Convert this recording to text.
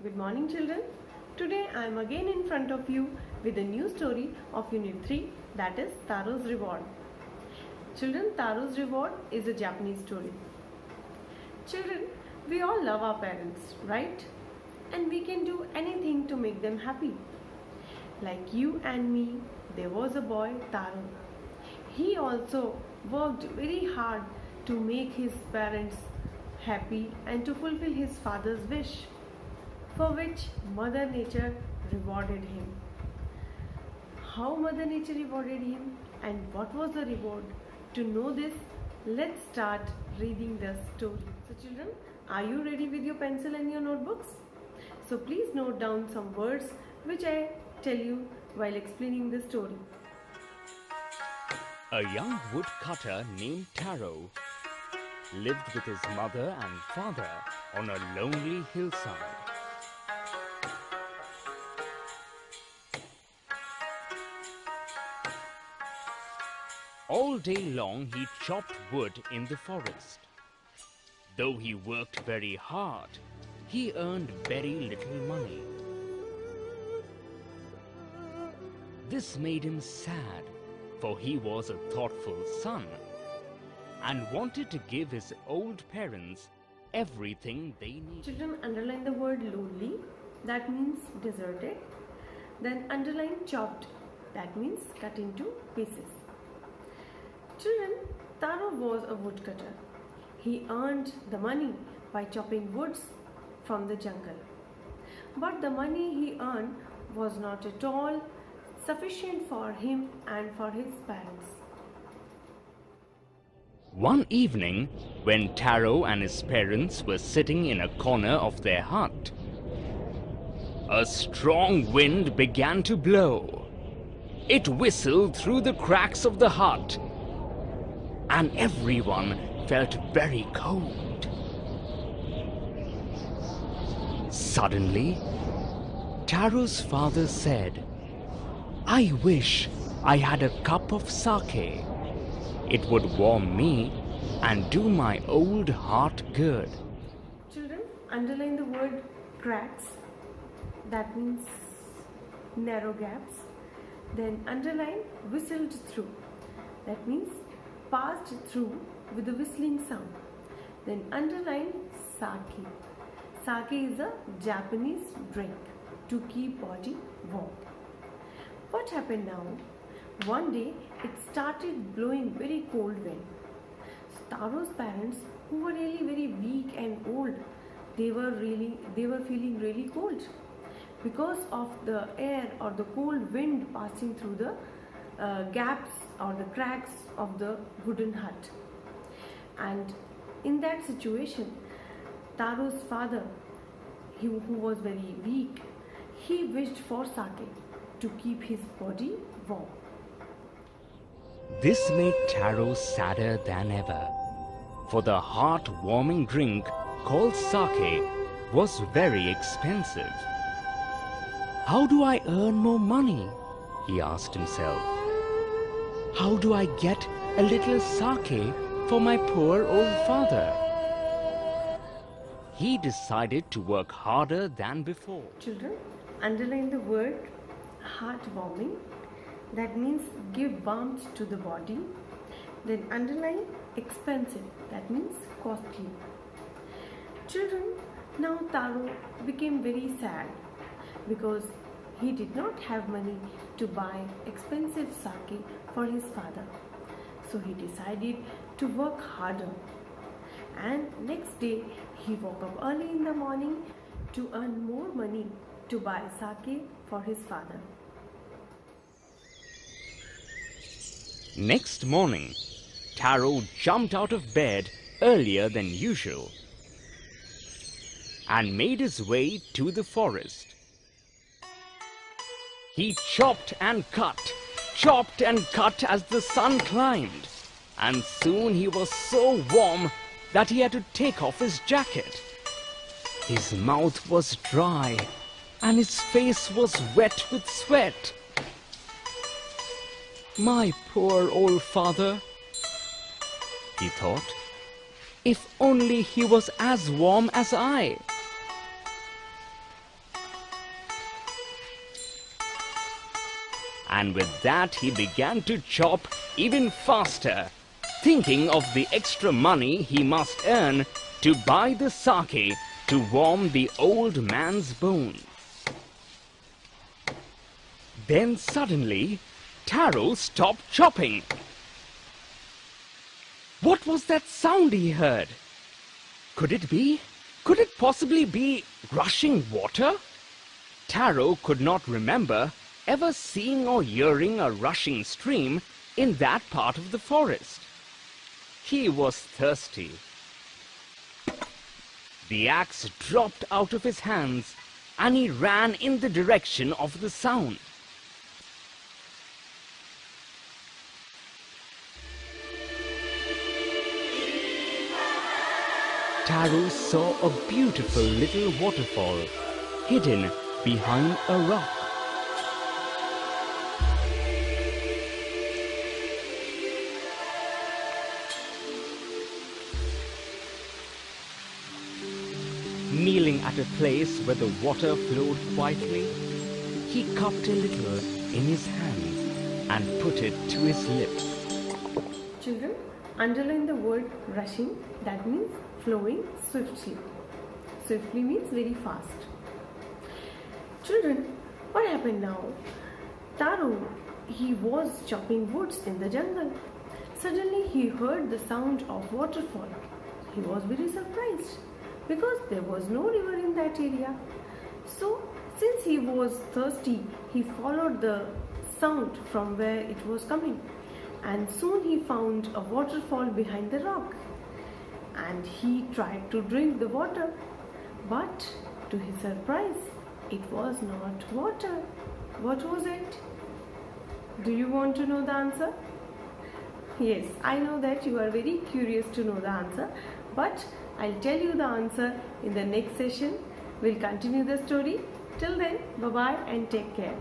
Good morning, children. Today I am again in front of you with a new story of Unit 3, that is Taro's Reward. Children, Taro's Reward is a Japanese story. Children, we all love our parents, right? And we can do anything to make them happy. Like you and me, there was a boy, Taro. He also worked very hard to make his parents happy and to fulfill his father's wish, for which Mother Nature rewarded him. How Mother Nature rewarded him and what was the reward? To know this, let's start reading the story. So children, are you ready with your pencil and your notebooks? So please note down some words which I tell you while explaining the story. A young woodcutter named Taro lived with his mother and father on a lonely hillside. All day long he chopped wood in the forest. Though he worked very hard, he earned very little money. This made him sad, for he was a thoughtful son and wanted to give his old parents everything they needed. Children, underline the word lonely, that means deserted. Then underline chopped, that means cut into pieces. Children, Taro was a woodcutter. He earned the money by chopping woods from the jungle. But the money he earned was not at all sufficient for him and for his parents. One evening, when Taro and his parents were sitting in a corner of their hut, a strong wind began to blow. It whistled through the cracks of the hut, and everyone felt very cold. Suddenly, Taro's father said, "I wish I had a cup of sake. It would warm me and do my old heart good." Children, underline the word cracks, that means narrow gaps. Then underline whistled through, that means passed through with a whistling sound. Then underline sake. Sake is a Japanese drink to keep body warm. What happened now? One day it started blowing very cold wind. Taro's parents, who were really very weak and old, they were feeling really cold because of the air or the cold wind passing through the gaps or the cracks of the wooden hut. And in that situation, Taro's father, who was very weak, he wished for sake to keep his body warm. This made Taro sadder than ever, for the heart-warming drink called sake was very expensive. How do I earn more money? He asked himself. How do I get a little sake for my poor old father? He decided to work harder than before. Children, underline the word heartwarming, that means give warmth to the body. Then underline expensive, that means costly. Children, now Taro became very sad because he did not have money to buy expensive sake for his father. So he decided to work harder. And next day he woke up early in the morning to earn more money to buy sake for his father. Next morning, Taro jumped out of bed earlier than usual and made his way to the forest. He chopped and cut as the sun climbed, and soon he was so warm that he had to take off his jacket. His mouth was dry and his face was wet with sweat. My poor old father, he thought, if only he was as warm as I. and with that he began to chop even faster, thinking of the extra money he must earn to buy the sake to warm the old man's bones. Then suddenly, Taro stopped chopping. What was that sound he heard? Could it possibly be rushing water? Taro could not remember ever seeing or hearing a rushing stream in that part of the forest. He was thirsty. The axe dropped out of his hands and he ran in the direction of the sound. Taro saw a beautiful little waterfall hidden behind a rock. Kneeling at a place where the water flowed quietly, he cupped a little in his hand and put it to his lips. Children, underline the word rushing. That means flowing swiftly. Swiftly means very fast. Children, what happened now? Taro, he was chopping woods in the jungle. Suddenly he heard the sound of waterfall. He was very surprised because there was no river in that area. So, since he was thirsty, he followed the sound from where it was coming. And soon he found a waterfall behind the rock. And he tried to drink the water. But to his surprise, it was not water. What was it? Do you want to know the answer? Yes, I know that you are very curious to know the answer, but I'll tell you the answer in the next session. We'll continue the story. Till then, bye-bye and take care.